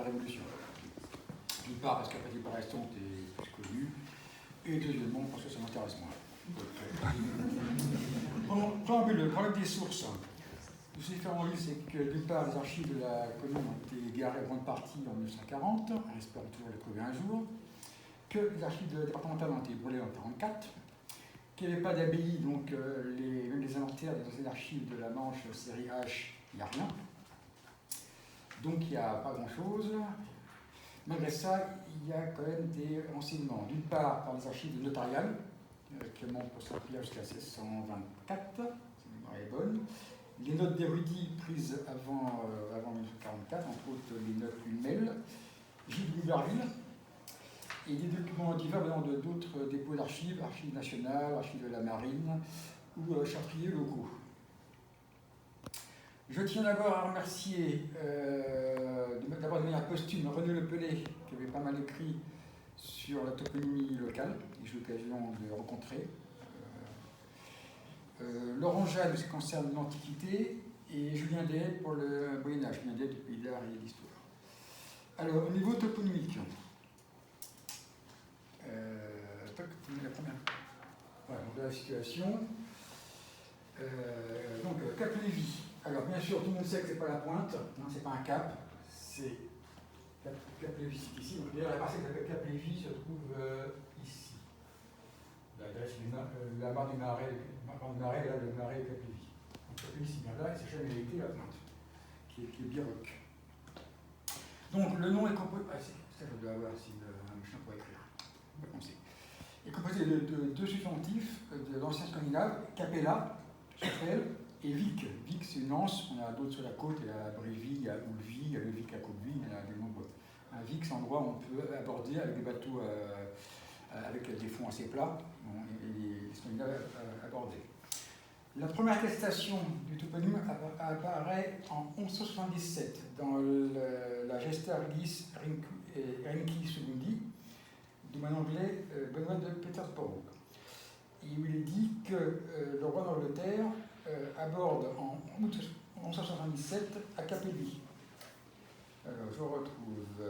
Révolution. D'une part, parce qu'après Aristide est plus connu, et deuxièmement, parce que ça m'intéresse moins. Le problème des sources. Tous ces différents livres, c'est que d'une part, les archives de la commune ont été garées en grande partie en 1940, on espère toujours les trouver un jour, que les archives départementales ont été brûlées en 1944, qu'il n'y avait pas d'abbaye, donc même les inventaires des anciennes archives de la Manche, série H, il n'y a rien. Donc il n'y a pas grand-chose. Malgré ça, il y a quand même des renseignements. D'une part, par les archives notariales, qui montent pour s'appuyer jusqu'à 1624, si la mémoire est bonne. Les notes d'érudits prises avant 1944, entre autres les notes Humel, Gilles Gouverville, et des documents divers venant d'autres dépôts d'archives, archives nationales, archives de la marine ou chartriers locaux. Je tiens d'abord à remercier, d'abord de manière posthume, René Le Pellet, qui avait pas mal écrit sur la toponymie locale, et j'ai eu l'occasion de le rencontrer. Laurent Jeanne, ce qui concerne l'Antiquité, et Julien Dehaye pour le Moyen-Âge, Julien Dehaye du Pays d'Art et d'Histoire. Alors, au niveau toponymique, la première. Voilà, donc la situation. Donc, Cap Lévis. Alors, bien sûr, tout le monde sait que ce n'est pas la pointe, non, c'est pas un cap, c'est Cap Lévis, c'est ici. Donc, d'ailleurs, la parcelle qui s'appelle Cap Lévis se trouve ici. Là, c'est la barre du marais, là, le marais de Cap Lévis. Donc, Cap Lévis, c'est bien là, et c'est jamais été la pointe, qui est Biroc. Donc, le nom est composé. Ah, ça, je dois avoir si un machin pour écrire. On va commencer. Il est composé de deux substantifs de l'ancien scandinave, Capella, chapelle, et Vik. Vik, c'est une anse, on a d'autres sur la côte, il y a Bréville, il y a Ulvi, il y a le Vik à Côte-Vie, il y en a des nombreux. Un Vik, c'est un endroit où on peut aborder avec des bateaux avec des fonds assez plats, et les Scandinaves abordaient. La première attestation du toponyme apparaît en 1177 dans la Gesta Regis Renki Sugundi du moine anglais Benoît de Pétersbourg, et où il est dit que le roi d'Angleterre aborde en août 1177 à Cap Lévis. Alors, je retrouve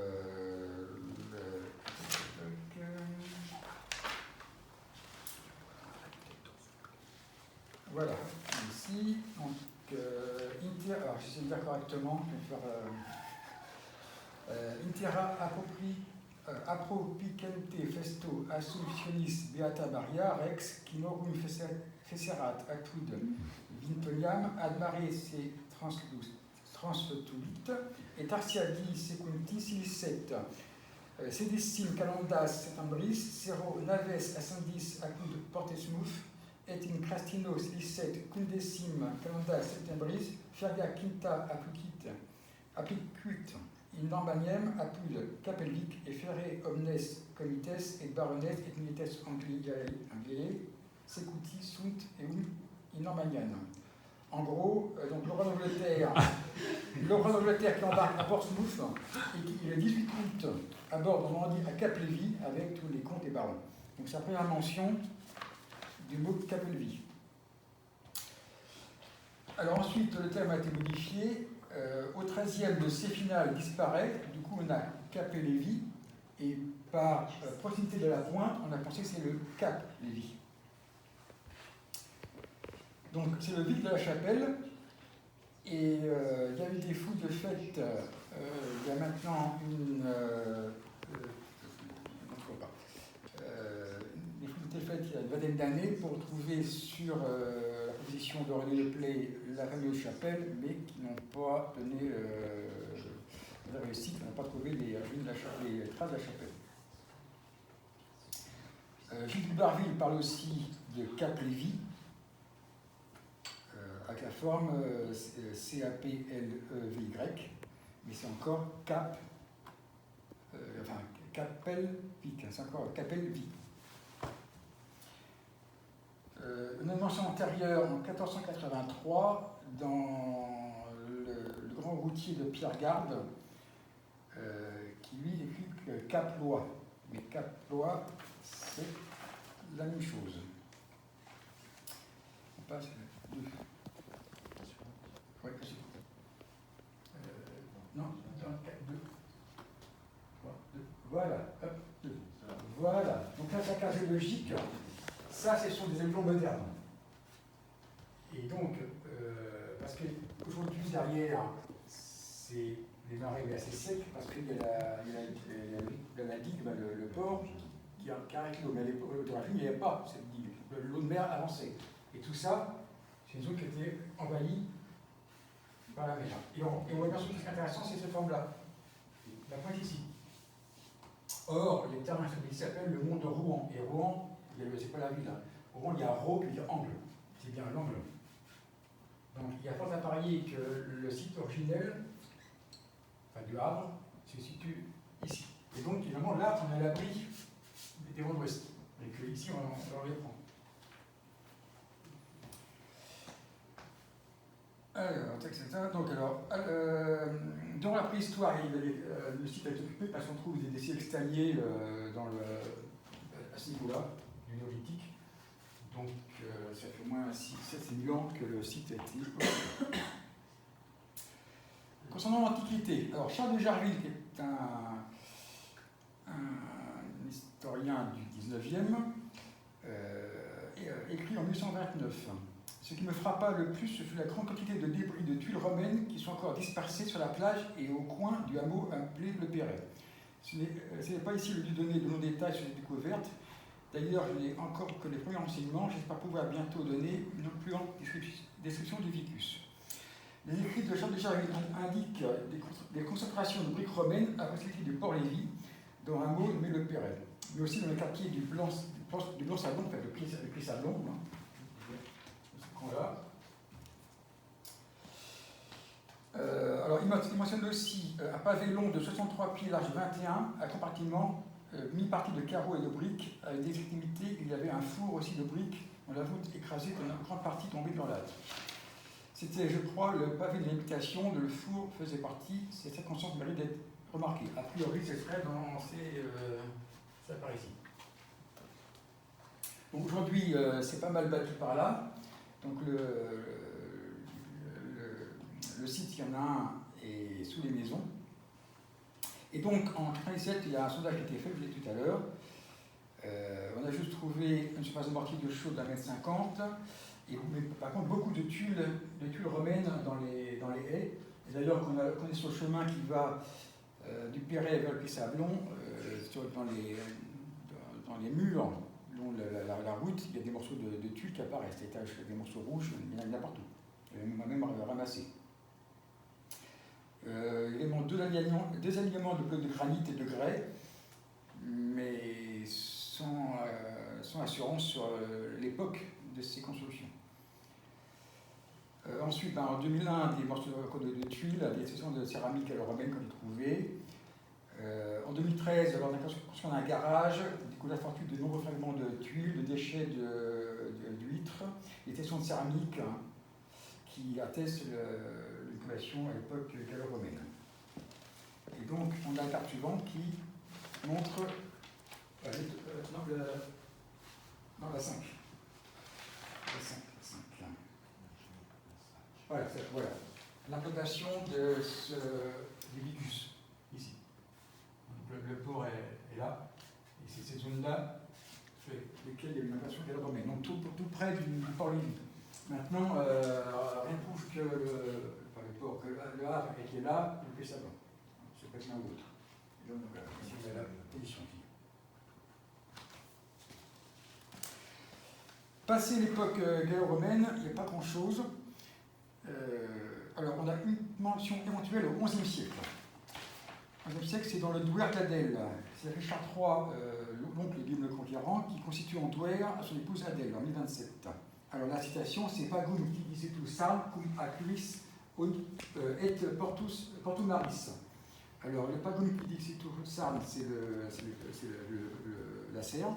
voilà, ici, donc, alors j'essaie de dire correctement, je vais faire Intera appropicente festo assumptionis beata Maria rex quinorum fecerat atud vintoniam ad mare se transfetulit et tarsiadi secunti silicet sedestim calendas septembris sero naves ascendis acud portesmuf et in crastino silicet quindecim calendas septembris ferga quinta applicuit in Normanium apud Capelvic et ferre omnes comites et barones et milites Angliae secuti sunt eum in Normaniam. En gros, donc le roi d'Angleterre qui embarque à Portsmouth et qui, le 18 août, aborde en Normandie à Cap-Lévis avec tous les comtes et barons. Donc c'est la première mention du mot Cap-Lévis. Alors ensuite, le terme a été modifié. Au 13e, le C final disparaît. Du coup, on a Cap-Lévis. Et par proximité de la pointe, on a pensé que c'est le Cap-Lévis. Donc c'est le Vic de la Chapelle. Et il y a eu des fouilles de fête. Il y a maintenant des fouilles de fête il y a une vingtaine d'années pour trouver sur la position de René Le Pellet la fameuse chapelle, mais qui n'ont pas donné la réussite, on n'a pas trouvé les traces de la chapelle. Gilles Gouverville parle aussi de Cap-Lévis, avec la forme C-A-P-L-E-V-Y, mais c'est encore Capelvic, c'est encore Capelvic. Une mention antérieure en 1483 dans le grand routier de Pierregarde, qui lui écrit Caplois. Mais Caplois, c'est la même chose. On passe à 2. Oui, non, 2. Voilà. Hop. Voilà. Donc là, la case géologique, ça, ce sont des éléments modernes. Et donc, parce qu'aujourd'hui, derrière, les marais assez secs, parce qu'il y a la digue, le port, qui arrête l'eau. Mais à l'époque, il n'y avait pas cette digue. L'eau de mer avançait. Et tout ça, c'est une zone qui était envahie par la mer. Et on voit bien sûr ce qui est intéressant, c'est cette forme-là. La pointe ici. Or, les terrains s'appellent le mont de Rouen. Et Rouen, c'est pas la ville. Hein. Rouen, il y a Rho qui veut dire angle. C'est bien l'angle. Donc, il y a fort à parier que le site originel, enfin du Havre, se situe ici. Et donc, finalement, là, on est à l'abri des vents d'ouest. Et qu'ici, on les prend. Alors, etc. Donc, dans la préhistoire, le site a été occupé parce qu'on trouve des sièges staliers à ce niveau-là, du néolithique. Donc, ça fait au moins 7 000 ans que le site a été occupé. Concernant l'Antiquité, alors Charles de Jarville, qui est un historien du 19e, écrit en 1829. Ce qui me frappa le plus, ce fut la grande quantité de débris de tuiles romaines qui sont encore dispersées sur la plage et au coin du hameau appelé Le Perret. Ce n'est pas ici le lieu donné de longs détails sur les découvertes. D'ailleurs, je n'ai encore que les premiers renseignements. J'espère pouvoir bientôt donner une plus grande description du vicus. Les écrits de Charles de Jarville indiquent des concentrations de briques romaines à proximité du Port-Lévis, dans un hameau nommé Le Perret, mais aussi dans le quartier du Blanc-Sablon, enfin le Plis-Sablon. Voilà. Alors, il mentionne aussi un pavé long de 63 pieds, large 21, un compartiment mi-partie de carreaux et de briques. Avec des extrémités, il y avait un four aussi de briques, dont la voûte écrasée, comme une grande partie tombée dans l'âtre. C'était, je crois, le pavé de l'habitation, dont le four faisait partie. Cette circonstance mérite d'être remarquée. A priori, ce serait dans ça par ici. Donc aujourd'hui, c'est pas mal battu par là. Donc le site, il y en a un, est sous les maisons. Et donc en 1997, il y a un sondage qui a été fait, je l'ai dit tout à l'heure. On a juste trouvé une surface de mortier de chaux d'1,50 m, mais par contre beaucoup de tuiles romaines dans les haies. Et d'ailleurs, quand on est sur le chemin qui va du Perret vers le Plis-Sablon, dans les murs, la route, il y a des morceaux de tuiles qui apparaissent, des morceaux rouges, il y en a partout. On m'a même ramassé. Deux alignements de blocs de granit et de grès, mais sans assurance sur l'époque de ces constructions. Ensuite, en 2001, des morceaux de tuiles, des sections de céramique à la romaine qu'on a trouvées. En 2013, lors de la construction d'un garage, découvert fortuite de nombreux fragments de tuiles, de déchets d'huîtres, des sections de céramique qui attestent l'occupation à l'époque gallo-romaine. Et donc, on a la carte suivante qui montre la 5. La 5. Voilà. L'implantation du vicus, ici. Donc, le port est là, et c'est cette zone-là sur laquelle il y a une implantation gallo-romaine. Donc tout près du Port-Lévis. Maintenant, rien ne prouve que le Havre était là, et le Plis-Sablon. C'est pas l'un ou l'autre. Donc, c'est la position ici. Passé l'époque gallo-romaine, il n'y a pas grand-chose. Alors, on a une mention éventuelle au XIe siècle. Le XIe siècle, c'est dans le douaire d'Adèle. C'est Richard III, l'oncle de Guillaume le Conquérant, qui constitue en douaire à son épouse Adèle en 1027. Alors, la citation, c'est Pagum qui disait tout ça, cum aquis et portumaris. Alors, le Pagum qui dit tout ça, c'est la serre.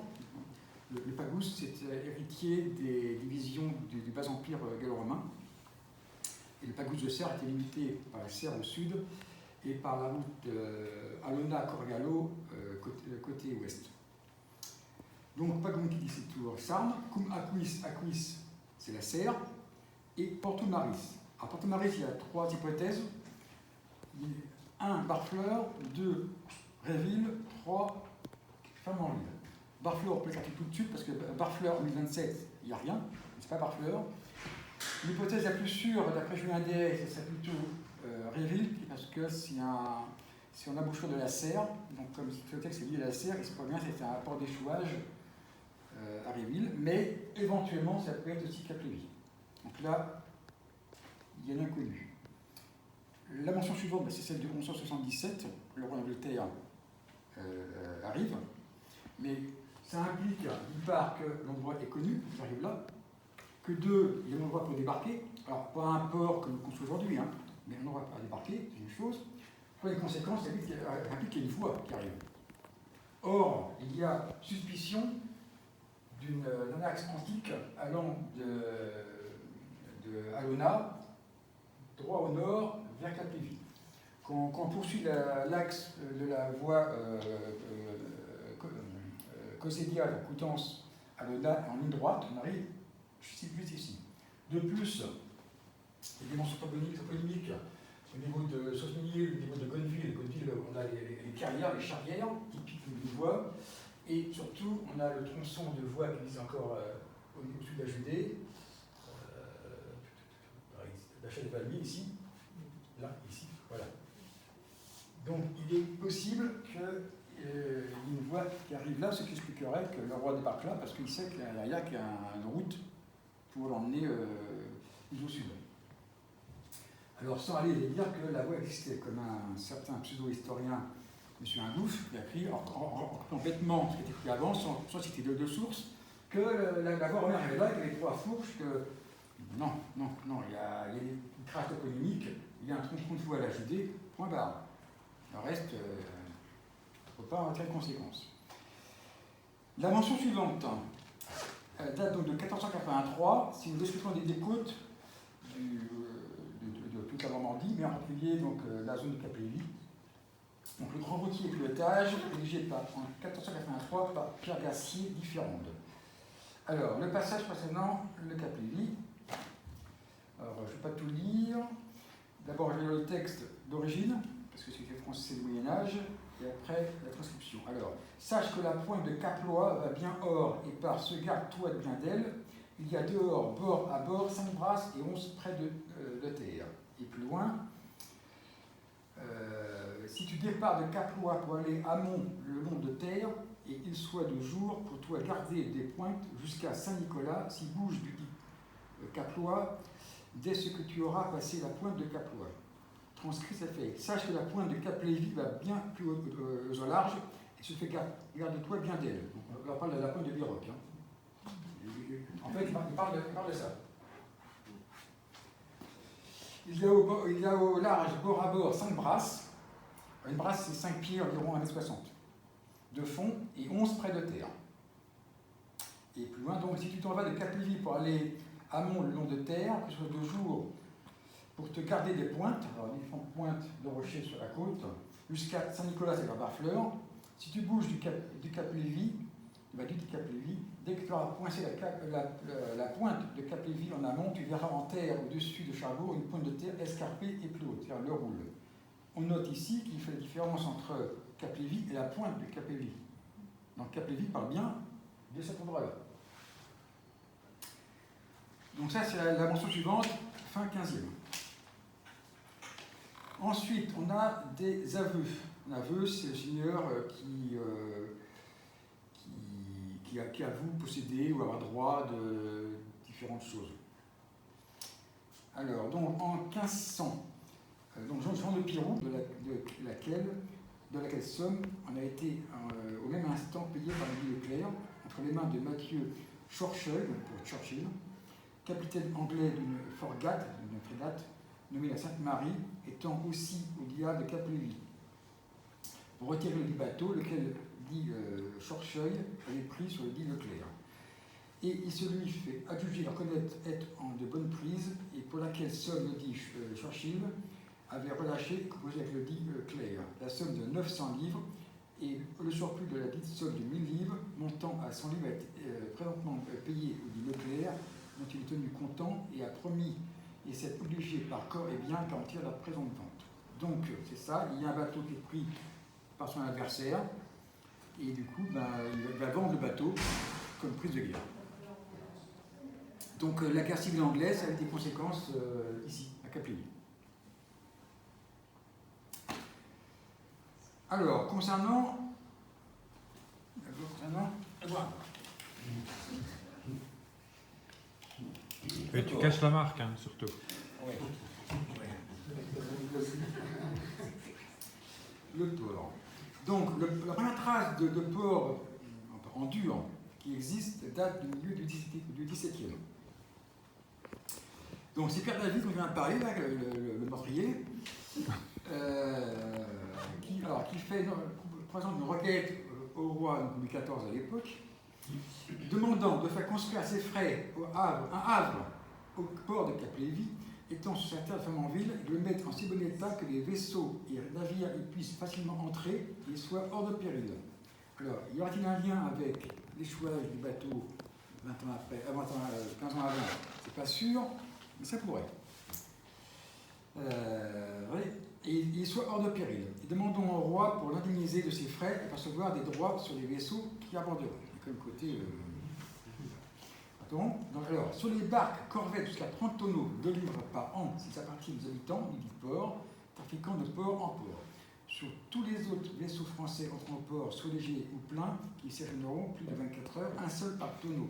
Le Pagus, c'est héritier des divisions du bas empire gallo-romain. Et le Pagus de Serre était limité par la Serre au sud et par la route Alona-Corgallo côté ouest. Donc, Pagum qui dit c'est toujours Sarne, cum aquis, c'est la Serre, et Portumaris. À Portumaris, il y a 3 hypothèses. 1, Barfleur, 2, Réville, 3, Flamanville. Barfleur, on peut l'écarter tout de suite parce que Barfleur en 2027, il n'y a rien, c'est pas Barfleur. L'hypothèse la plus sûre, d'après Julien Des, c'est plutôt Réville, parce que si on embouchure de la serre, donc comme le texte est lié à la serre, il se pourrait bien que c'est un port d'échouage à Réville, mais éventuellement ça peut être aussi Cap-Lévis. Donc là, il y a l'inconnu. La mention suivante, c'est celle de 1177, le roi d'Angleterre arrive, mais ça implique, d'une part, que l'endroit est connu, j'arrive là, que deux, il y a un endroit pour débarquer, alors pas un port comme on construit aujourd'hui, hein, mais un endroit pour débarquer, c'est une chose. Pour les conséquences, ça implique qu'il y a une voie qui arrive. Or, il y a suspicion d'un axe antique allant de Alona, droit au nord, vers Cap-Lévis. Quand on poursuit l'axe de la voie Cossédia, Coutances, Alona, en ligne droite, on arrive juste ici. De plus, il y a des mentions toponymiques au niveau de Sausmesnil, au niveau de Gonneville. Gonneville, on a les carrières, les charrières, typiques d'une voie. Et surtout, on a le tronçon de voie qui existe encore au-dessus de la Judée, l'achat des palmiers ici, là, ici, voilà. Donc il est possible qu'il y ait une voie qui arrive là, ce qui expliquerait que le roi débarque là, parce qu'il sait qu'il y a une route pour l'emmener au sud. Alors sans aller dire que la voie existait, comme un certain pseudo-historien, M. Ingouf, qui a écrit complètement ce qui était écrit avant, sans citer deux sources, que la voie romaine arrivait là, qu'il y avait trois fourches, que non, il y a une trace toponymique, il y a un tronçon de voie à la Judée, point barre. Le reste, il ne faut pas en tirer conséquence. La mention suivante date donc de 1483, c'est une description des côtes de toute la Normandie, mais en particulier donc, la zone de Cap-Lévis. Donc le grand routier pilotage, rédigé en 1483 par Pierre Gassier, Différende. Alors, le passage précédent, le Cap-Lévis. Alors, je ne vais pas tout lire. D'abord, je vais lire le texte d'origine, parce que c'était français du Moyen-Âge, et après la transcription. Alors, sache que la pointe de Caplois va bien hors, et par ce garde-toi de bien d'elle, il y a dehors, bord à bord, 5 brasses et 11 près de terre. Et plus loin, si tu départs de Caplois pour aller amont le long de terre, et il soit de jour pour toi garder des pointes jusqu'à Saint-Nicolas, si bouge du dit Caplois, dès ce que tu auras passé la pointe de Caplois. Transcrit, ça fait « Sache que la pointe de Cap-Lévis va bien plus au large, et se fait garde-toi bien d'elle. » On parle de la pointe de Viroc. Hein. En fait, il parle de ça. Il y a au large, bord à bord, 5 brasses. Une brasse, c'est 5 pieds, environ 1,60 m de fond, et 11 près de terre. Et plus loin, donc, si tu t'en vas de Cap-Lévis pour aller amont le long de terre, que ce soit de jour, pour te garder des pointes, alors différentes pointes de rochers sur la côte, jusqu'à Saint-Nicolas et vers Barfleur, si tu bouges du Cap-Lévis, dès que tu auras pointé la pointe de Cap-Lévis en amont, tu verras en terre au-dessus de Cherbourg une pointe de terre escarpée et plus haute, c'est-à-dire le roule. On note ici qu'il fait la différence entre Cap-Lévis et la pointe de Cap-Lévis. Donc Cap-Lévis parle bien de cet endroit-là. Donc ça, c'est la mention suivante, fin 15e. Ensuite, on a des aveux. Un aveu, c'est le seigneur qui avoue posséder ou avoir droit de différentes choses. Alors, donc, en 1500, donc Jean de Pirou, de laquelle somme on a été au même instant payé par le Leclerc, entre les mains de Mathieu Churchill, pour Churchill, capitaine anglais d'une frégate nommée la Sainte-Marie, étant aussi au diable de Cap-Lévis, pour retirer le bateau, lequel dit Churchill avait pris sur le dit Leclerc. Et il se lui fait adjuger de reconnaître être en de bonnes prises, et pour laquelle somme le dit Churchill avait relâché et composé avec le dit Leclerc la somme de 900 livres, et le surplus de la dite somme de 1000 livres, montant à 100 livres, a été présentement payé au dit Leclerc, dont il est tenu content et a promis et s'est obligé par corps et bien garantir la présente vente. Donc c'est ça, il y a un bateau qui est pris par son adversaire, et du coup, il va vendre le bateau comme prise de guerre. Donc la guerre civile anglaise a eu des conséquences ici, à Caplivi. Alors, concernant Edouard. Et tu caches la marque, hein, surtout. Oui. Le port. Donc, la première trace de port en dur qui existe date du milieu du XVIIe. Donc, c'est Pierre David, dont je viens de parler, là, le meurtrier, qui fait, par exemple, une requête au roi Louis XIV à l'époque, demandant de faire construire à ses frais un havre au port de Caplivi, étant sur sa terre de Flamanville, et de le mettre en si bon état que les vaisseaux et les navires y puissent facilement entrer et soient hors de péril. Alors, y aura-t-il un lien avec l'échouage du bateau 20 ans après, 15 ans avant? C'est pas sûr, mais ça pourrait. Et il soit hors de péril. Et demandons au roi pour l'indemniser de ses frais et percevoir des droits sur les vaisseaux qui aborderont. Comme côté. Alors, sur les barques corvettes jusqu'à 30 tonneaux de livres par an, s'ils appartiennent aux habitants du port, trafiquant de port en port. Sur tous les autres vaisseaux français entrant au port, soit légers ou pleins, qui séjourneront plus de 24 heures, un seul par tonneau.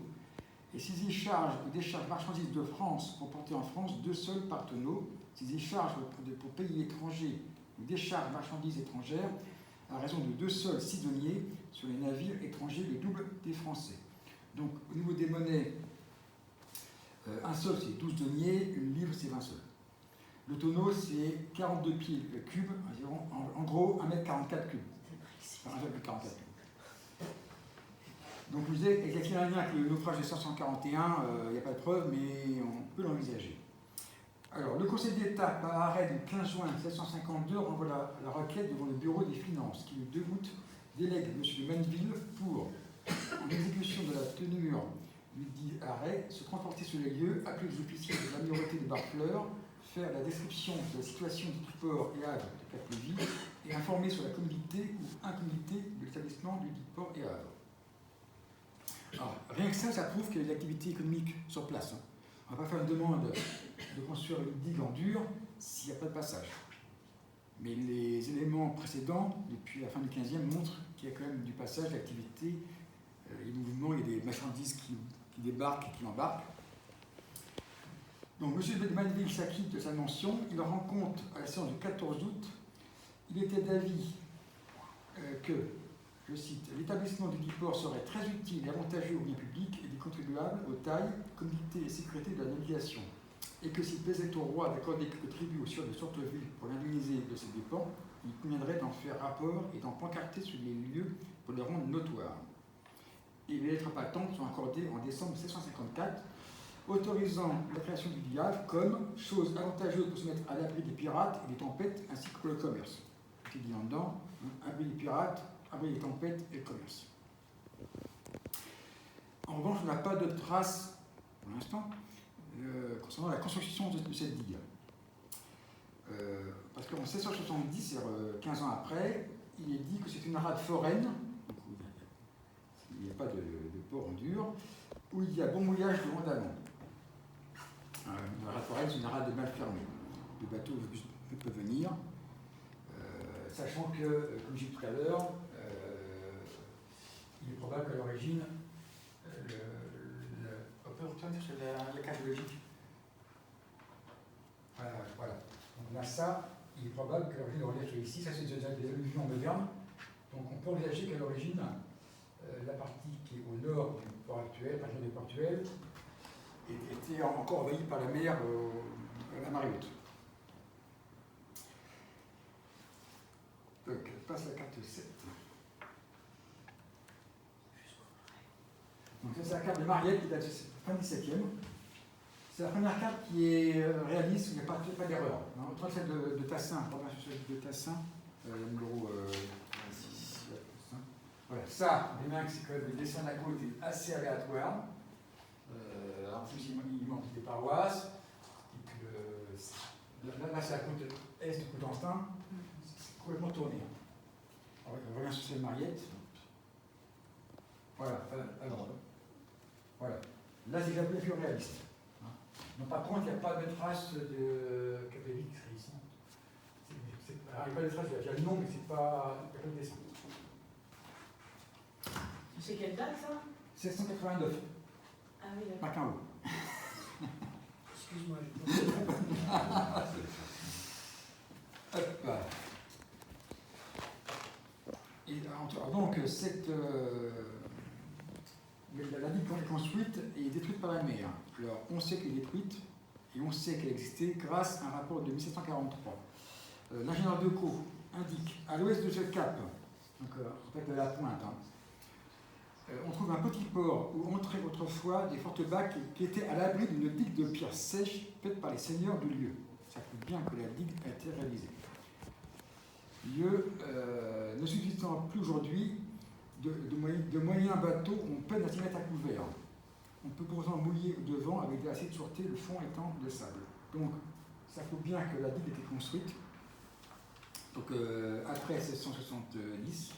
Et s'ils y chargent ou déchargent marchandises de France pour porter en France, 2 seuls par tonneau. S'ils y chargent pour pays étrangers ou déchargent marchandises étrangères, à raison de 2 seuls 6 deniers sur les navires étrangers, le double des Français. Donc, au niveau des monnaies, un seul c'est 12 deniers, une livre c'est 20 seuls. Le tonneau c'est 42 pieds cubes, en gros 1m44 cubes. Enfin, 1,44 cubes. Donc, je vous disais, est-il un lien avec le naufrage de 1541 il n'y a pas de preuve, mais on peut l'envisager. Alors, le Conseil d'État, par arrêt du 15 juin 1752, renvoie la requête devant le Bureau des Finances, qui, le 2 août, délègue M. de Manneville pour, en exécution de la tenure du dit arrêt, se transporter sur les lieux, appeler les officiers de l'amirauté de Barfleur, faire la description de la situation du port et havre de Caplivi, et informer sur la communauté ou incommunauté de l'établissement du dit port et havre. Alors, rien que ça prouve qu'il y a de l'activité économique sur place. On ne va pas faire une demande de construire une digue en dur s'il n'y a pas de passage. Mais les éléments précédents, depuis la fin du 15e, montrent qu'il y a quand même du passage, d'activité, et du mouvement, il y a des marchandises qui débarquent et qui embarquent. Donc, M. de Manneville s'acquitte de sa mention. Il rend compte à la séance du 14 août. Il était d'avis que, je cite, l'établissement du dit port serait très utile et avantageux au bien public et des contribuables aux tailles, commodité et sécurité de la navigation, et que s'il plaisait au roi d'accorder quelques tribus au sieur de Sorteville pour l'indemniser de ses dépens, il conviendrait d'en faire rapport et d'en pancarter sur les lieux pour les rendre notoires. Et les lettres patentes sont accordées en décembre 1754, autorisant la création du diable comme chose avantageuse pour se mettre à l'abri des pirates et des tempêtes, ainsi que pour le commerce. C'est dit en dedans, abri des pirates, abri des tempêtes et le commerce. En revanche, on n'a pas de traces, pour l'instant, concernant la construction de cette digue. Parce qu'en 1670, c'est-à-dire 15 ans après, il est dit que c'est une rade foraine, donc il n'y a pas de port en dur, où il y a bon mouillage de vent d'amont. Une rade foraine, c'est une rade mal fermée. Le bateau peut venir, sachant que, comme j'ai dit tout à l'heure, il est probable qu'à l'origine, on peut retourner sur la carte logique. Voilà. Donc là, ça, il est probable que l'origine de relief est ici. Ça, c'est déjà des allusions modernes. Donc on peut envisager qu'à l'origine, la partie qui est au nord du port actuel, par exemple du port actuel, était encore envahie par la mer à la marée haute. Donc, je passe la carte 7. Donc ça, c'est la carte de Mariette qui date de fin 17e. C'est la première carte qui est réaliste, il n'y a pas d'erreur. Autre celle de Tassin, celle de Tassin, numéro 26. Voilà, ça, les mains, c'est que le dessin de la côte est assez aléatoire. En plus, il manque des paroisses. Là, c'est la côte est de Coutances. C'est complètement tourné. On revient sur ces mariettes. Voilà, alors, voilà. Là, c'est déjà plus réaliste. Hein. Donc, par contre, il n'y a pas de trace de capellique ici. Il n'y a pas de trace, il y a le nom, mais c'est pas le dessin. C'est quelle date, ça? 789. Ah oui, d'accord. Pas qu'un haut. Excuse-moi, Hop. Et, alors, donc, la digue qu'on est construite est détruite par la mer. Alors, on sait qu'elle est détruite et on sait qu'elle existait grâce à un rapport de 1743. L'ingénieur Decaux indique à l'ouest de ce cap, donc en fait de la pointe, on trouve un petit port où entraient autrefois des fortes bacs qui étaient à l'abri d'une digue de pierre sèche faite par les seigneurs du lieu. Ça prouve bien que la digue a été réalisée. Lieu ne subsistant plus aujourd'hui, de moyens bateaux ont peine à s'y mettre à couvert. On peut pourtant mouiller devant avec assez de sûreté, le fond étant de sable. Donc, ça prouve bien que la digue était construite. Donc, après 1670,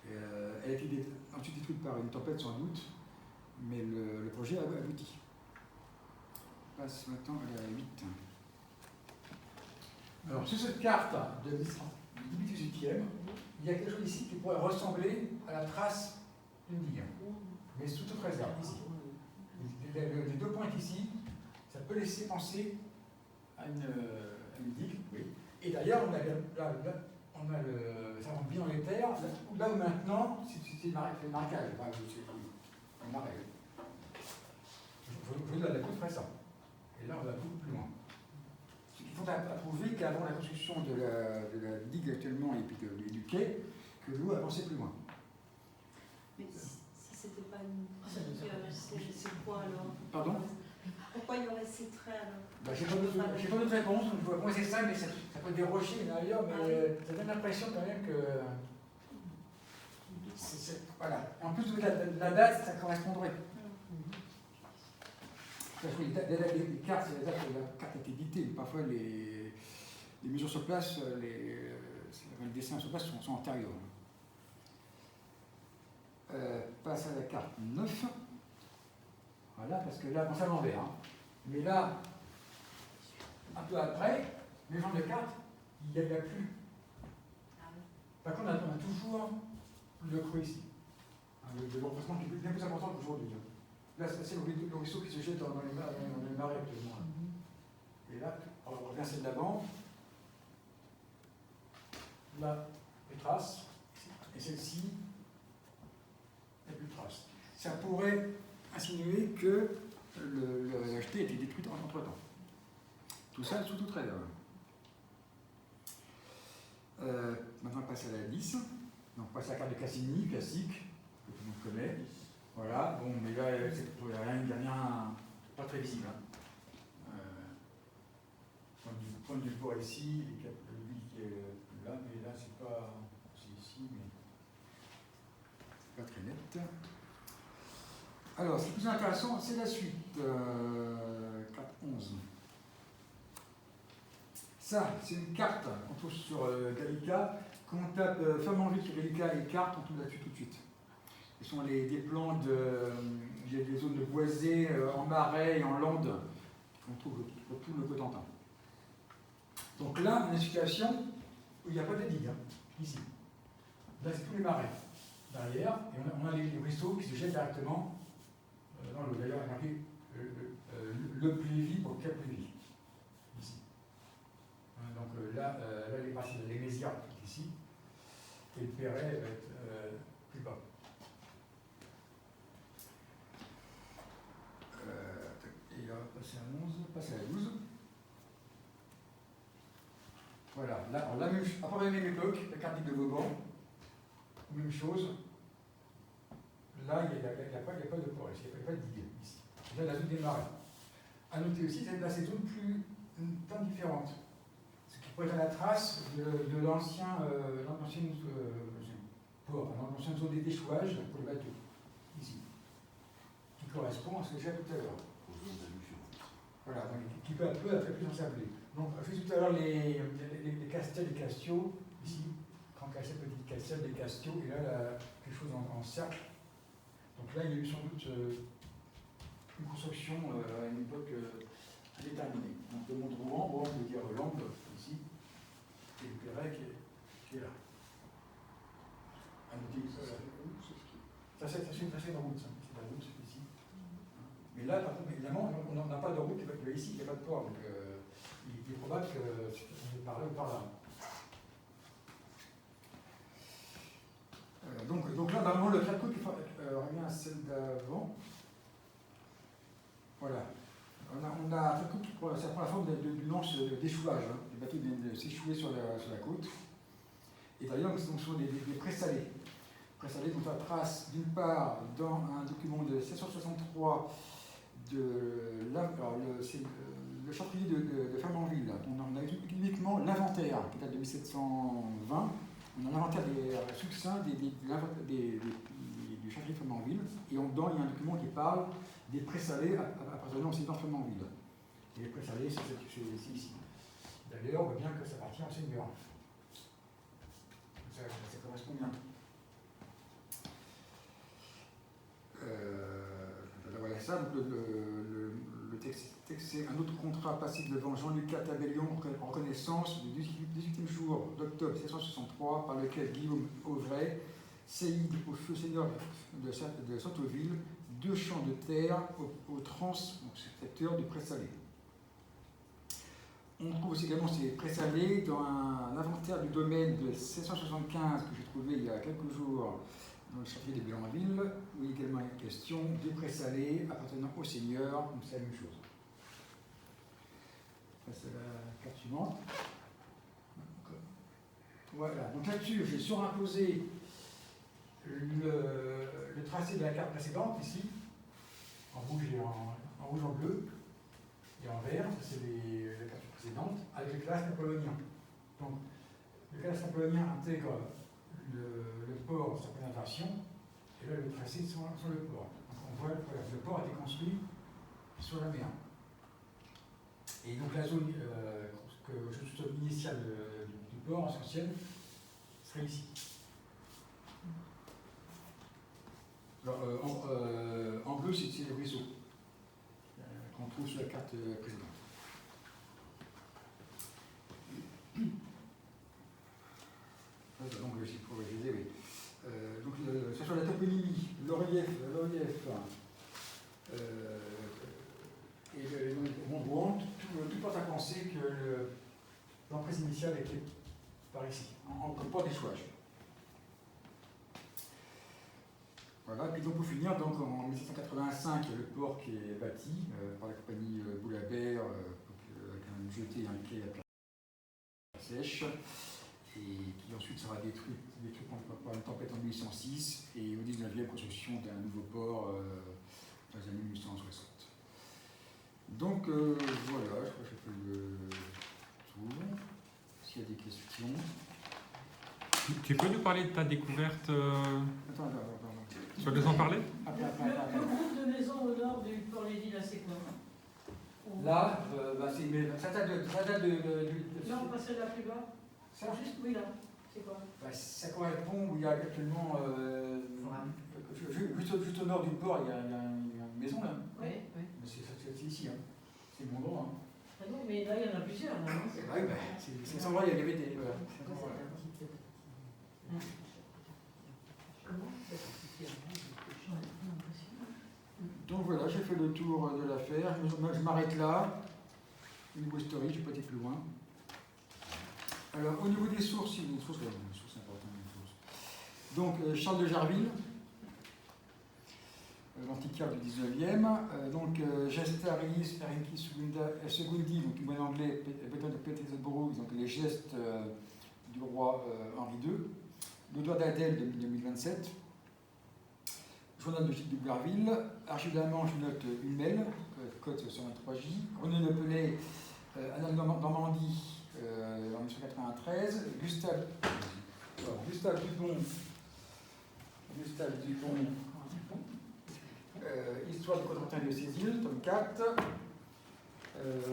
elle a été ensuite détruite par une tempête sans doute, mais le projet a abouti. On passe maintenant à la 8. Alors, sur cette carte de 18e, il y a quelque chose ici qui pourrait ressembler à la trace d'une digue, mais sous toute réserve, ici. Les deux pointes ici, ça peut laisser penser à une digue, oui. Et d'ailleurs, on a ça rentre bien dans les terres, là où maintenant, c'est le marécage, c'est le marais. Je vous la coupe ça. Et là, on va beaucoup plus loin. Ce qu'il faut prouver qu'avant la construction de la digue actuellement et puis du quai, que l'eau avançait plus loin. Mais si c'était pas une c'est quoi alors? Pardon? Pourquoi il y aurait ces traits alors? J'ai pas d'autre réponse, donc je vois comment c'est ça, mais ça peut être des rochers ailleurs, mais ça donne l'impression quand même que. Voilà. En plus de la date, ça correspondrait. Les cartes, c'est la date où la carte est éditée. Parfois, les mesures sur place, les dessins sur place sont antérieurs. Passe à la carte 9. Voilà, parce que là, on s'est à l'envers. Hein. Mais là, un peu après, les gens de carte, il n'y a plus. Par contre, on a toujours le creux ici. Le remplacement qui est bien plus important qu'aujourd'hui. Là, c'est le ruisseau qui se jette dans les marais actuellement. Et là, on revient celle d'avant. Là, les traces. Et celle-ci, il n'y a plus de traces. Ça pourrait insinuer que la jetée a été détruite entre-temps. Tout ça sous toute réserve. Maintenant, on passe à la 10. Donc, on passe à la carte de Cassini, classique, que tout le monde connaît. Voilà, bon, mais là, il n'y a rien, pas très visible. Hein. Point du port ici, et le vide qui est là, mais là, c'est pas. C'est ici, mais. Pas très net. Alors, ce qui est plus intéressant, c'est la suite. 4.11. Ça, c'est une carte qu'on trouve sur Gallica. Quand on tape Flamanville sur Gallica et carte, on trouve là-dessus tout de suite. Ce sont des plans il y a des zones de boisées en marais et en landes qu'on trouve pour tout le Cotentin. Donc là, on a une situation où il n'y a pas de digue, hein, ici. Là, c'est tous les marais derrière, et on a les ruisseaux qui se jettent directement dans l'eau. D'ailleurs, on a marqué le Plévis pour Cap Plévis, ici. Donc là, les parties de l'Émésia sont ici, et le Perret va être plus bas. Et là, passer à 11, passer à 12. Voilà, là, alors, à peu près la même époque, la carte de Vauban, même chose. Là, il n'y a pas de port ici, il n'y a pas de digue ici. Là, la zone des marais. À noter aussi, là, c'est une zone différente. Ce qui pourrait être la trace de l'ancienne port, l'ancienne zone d'échouage pour les bateaux, ici. Qui correspond à ce que j'ai tout à l'heure. Voilà, donc, qui peu à peu a fait plus ensablé. Donc, on a fait tout à l'heure les Castel et Castio, ici, grand cassette, petite cassette, des castiaux, et là, quelque chose en cercle. Donc là, il y a eu sans doute une construction à une époque déterminée. Donc le monde Rouen, on peut dire Lampe, ici, et le Pérec qui est là. Ça c'est une route, ça. C'est la route ici. Mais là, par contre, évidemment, on n'a pas de route qui va ici, il n'y a pas de port. Donc il est probable que c'est par là ou par là. Donc là, normalement, le trait de côte revient à celle d'avant. Voilà. On a un trait de côte qui prend la forme d'une lance d'échouage. Hein. Les bateaux viennent de s'échouer sur la côte. Et d'ailleurs, ce sont des présalés. Présalés dont on trace d'une part dans un document de 1663 c'est le chantrier de Flamanville. On a uniquement l'inventaire qui date de 1720. On a l'inventaire des succincts du chantrier de Flamanville. Et dedans, il y a un document qui parle des présalés appartenant au seigneur Flamanville. Et les présalés, c'est ici. D'ailleurs, on voit bien que ça appartient au seigneur. Ça correspond bien. Voilà ça, donc le texte, c'est un autre contrat passé devant Jean-Lucas Tabellion en reconnaissance du 18e jour d'octobre 1663 par lequel Guillaume Auvray cédait au feu seigneur de Sotteville 2 champs de terre au secteur du Présalé. On trouve aussi également ces présalés dans un inventaire du domaine de 1675 que j'ai trouvé il y a quelques jours dans le chantier des Bélanville, où il y a également une question des présalés appartenant au seigneur, donc c'est la même chose. C'est la carte suivante. Voilà, donc là-dessus, j'ai surimposé le tracé de la carte précédente, ici, en rouge et en bleu, et en vert, ça c'est la carte précédente, avec le cadastre napoléonien. Donc, le cadastre napoléonien intègre le port, sa pénétration, et là le tracé sur le port. Donc on voit que le port a été construit sur la mer. Et donc la zone initiale du port essentiel serait ici. Alors, en bleu, c'est le ruisseau qu'on trouve sur la carte précédente. Donc, je pour réviser, oui. Donc, ça soit la toponymie, le relief et le monde Rouen, tout porte à penser que l'emprise initiale était par ici, en port d'échouage. Voilà, puis donc pour finir, donc en 1785, il y a le port qui est bâti par la compagnie Boulabert, avec un jeté et un quai à la sèche, et qui ensuite sera détruit par une tempête en 1806, et au 19e, construction d'un nouveau port dans les années 1860. Donc voilà, je crois que j'ai fait le tour. S'il y a des questions. Tu peux nous parler de ta découverte Attends. Tu vas nous en parler? Le groupe de maisons au nord du Port-Lévis, là, c'est quoi? Là, ça date de Non, pas celle-là plus bas. ça, Juste, oui, là. C'est quoi? ça correspond où il y a actuellement, juste au nord du port, il y a une maison là. Oui, oui. C'est ici, hein. C'est mon endroit. Hein. Ah non, mais là, il y en a plusieurs. Là, non Oui, c'est cet endroit, il y avait des. Voilà. Donc voilà, j'ai fait le tour de l'affaire. Je m'arrête là. Au niveau historique, je ne vais pas aller plus loin. Alors, au niveau des sources, il y a une source importante. Donc, Charles de Jarville, l'antiquaire du 19e. Donc, Gestaris Ferenci Segundi, donc le moyen anglais, Bethon de Petersburg, donc les gestes du roi Henri II. Le doigt d'Adèle de 2027. Journal de Gilles de Bourville, Archive d'Allemand, je note Hummel, code 123J, René Lepelay, Annales Normandie en 1993, Gustave Dupont, Histoire du Cotentin de Cécile, tome 4,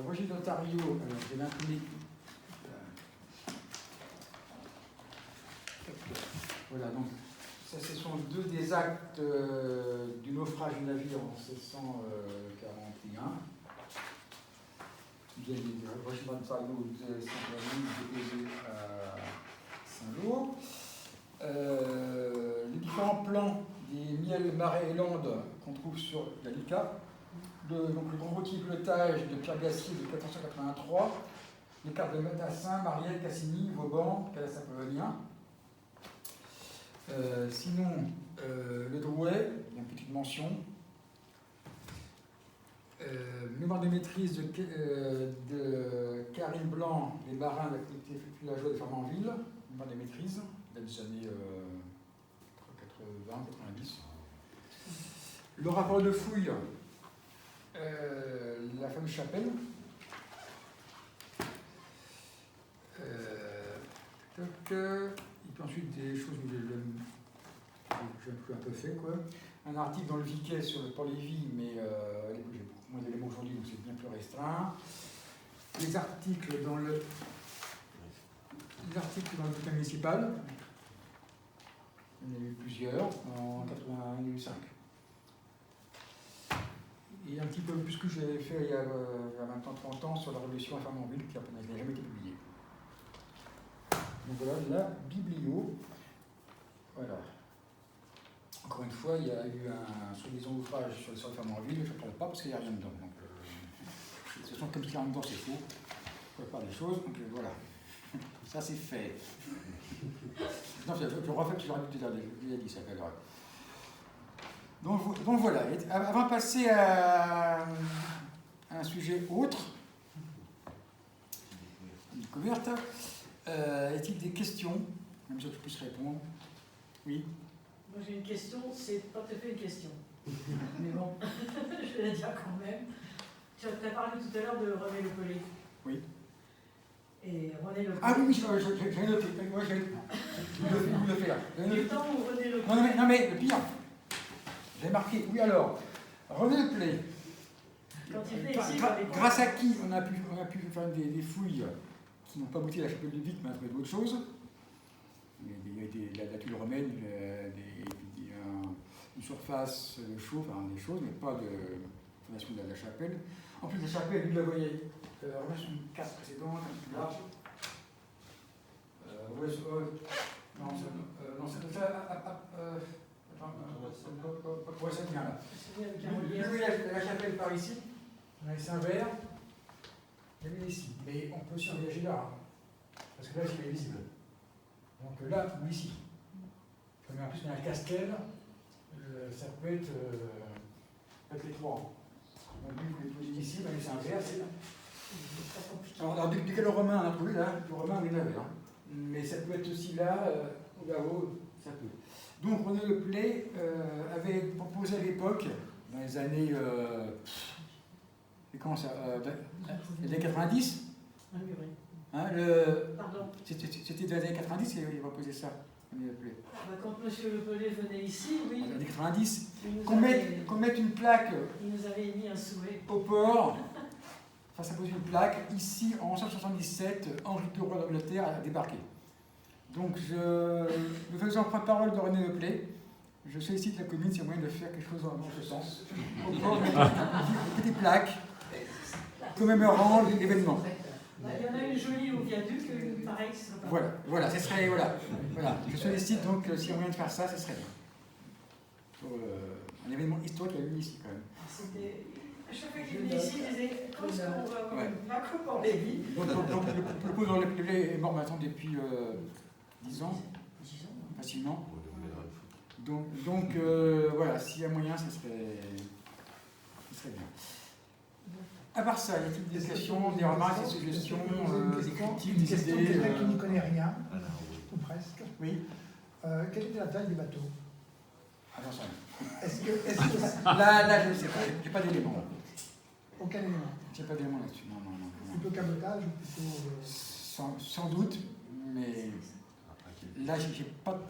Roger d'Ontario, j'ai l'imprimé Voilà, donc ça, ce sont deux des actes du naufrage du navire en 1641. Qui viennent du régiment de Fargo de Saint-Denis, déposé à Saint-Lô. Les différents plans des miels, marais et landes qu'on trouve sur la Lica. Donc le grand routier pilotage de Pierre Gassier de 1483. Les cartes de Matassin, Marielle, Cassini, Vauban, Calas-Apollonien. Sinon, le Drouet, une petite mention. Mémoire de maîtrise de Karine Blanc, les marins de la collectivité villageoise de Fernandville. Mémoire de maîtrise, des années 80-90. Le rapport de fouille, la fameuse chapelle. Et puis ensuite des choses que j'ai un peu fait, quoi. Un article dans le Viquet sur le Port-Lévis, mais j'ai beaucoup moins d'éléments aujourd'hui, donc c'est bien plus restreint. Les articles dans le bulletin municipal. Il y en a eu plusieurs, en 81, il y en a eu 5. Et un petit peu plus que j'ai fait il y a maintenant 30 ans sur la Révolution à Fernandville, qui n'a jamais été publiée. Donc voilà, la biblio. Voilà. Encore une fois, il y a eu un soi-disant ouvrage sur le Fernandville, je ne parle pas parce qu'il n'y a rien dedans. Donc, ce sont comme ce qu'il y a dedans, c'est faux. Je ne parle pas des choses, donc voilà. Ça, c'est fait. Non, je refais, je l'aurais déjà dit ça, alors. Donc voilà, avant de passer à un sujet autre, une découverte, est-il des questions, même si je puisse répondre? Oui. Moi j'ai une question, c'est pas tout à fait une question. Mais bon, je vais la dire quand même. Tu as parlé tout à l'heure de René Le Pelé. Oui. Et René Le Pelé. Ah oui, j'ai noté. Moi, j'ai le faire. Du temps où René Le Pelé. Non, mais le pire. J'ai marqué, oui alors, René Le Pelé. Quand il venait ici, grâce à qui on a pu faire des fouilles qui n'ont pas abouti à la chapelle du Vic, mais à trouver d'autres choses. Il y a la tuile romaine, une surface chaude, enfin des choses, mais pas de fondation de la chapelle. En plus, la chapelle, lui, la voyait, on a sur une carte précédente, un peu plus large. Ça vient là. La chapelle par ici, on a les Saint-Vert, il y avait ici. Mais on peut aussi envisager là, parce que là, c'est visible. Donc là ou ici. Comme en plus, on a le Castel, ça peut être les trois. Donc lui, vous les posez ici, mais les Saint-Vert, c'est là. Alors, du gallo-romain, on a trouvé là, du romain, on les avait. Hein. Mais ça peut être aussi là, au là-haut, ça peut. Donc René Le Pelé avait proposé à l'époque, dans les années. Comment ça les années 90 Ah oui, oui. Hein, Pardon. C'était dans les années 90 qu'il avait proposé ça, René Le Pelé. Quand M. Le Pelé venait ici, oui. Dans les années 90, qu'on mette une plaque. Il nous avait émis un souhait. Au port. Enfin, ça pose une plaque. Ici, en 1977, Henri II, roi d'Angleterre, a débarqué. Donc, me faisant prendre-parole de René Le Pelé, je sollicite la commune s'il y a moyen de faire quelque chose dans ce sens. Au port, une petite plaque commémorant l'événement. Il y en a une jolie au viaduc, pareil, ce serait pas voilà, ce serait, voilà. Je sollicite donc, s'il y a moyen de faire ça, ce serait bien. Pour un événement historique qu'il y a eu ici, quand même. C'était... À chaque fois qu'il venait ici, il disait « Quand est-ce qu'on va avoir une plaque au Port-Lévis ?» Donc, le pauvre Le Pelé est mort maintenant depuis 10 ans, facilement. Donc voilà, s'il y a moyen, ce serait bien. À part ça, y a-t-il des questions, des remarques, des suggestions, des critiques, des idées Quelqu'un qui n'y connaît rien, ou presque. Oui. Quelle était la taille des bateaux? Ah, j'en sais rien. Est-ce que Là, je ne sais pas, j'ai pas d'éléments. Aucun élément. J'ai pas d'éléments là-dessus, non. Plutôt cabotage ou plutôt... Sans doute, mais là, j'ai pas de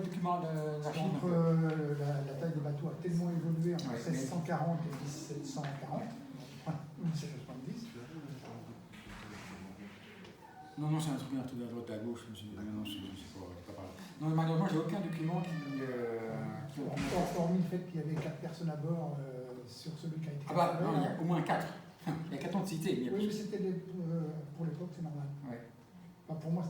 document d'archives. Entre la taille des bateaux a tellement évolué entre 1640 et 1740, 1770. Non, c'est un truc à droite à gauche. Non, c'est pas par là. Non, malheureusement, j'ai aucun document qui Hormis le fait qu'il y avait 4 personnes à bord sur celui qui a été. Ah bah, non, il y a au moins 4. Il y a 4 entités. Oui, mais c'était pour l'époque, c'est normal. Ouais. Enfin, pour moi,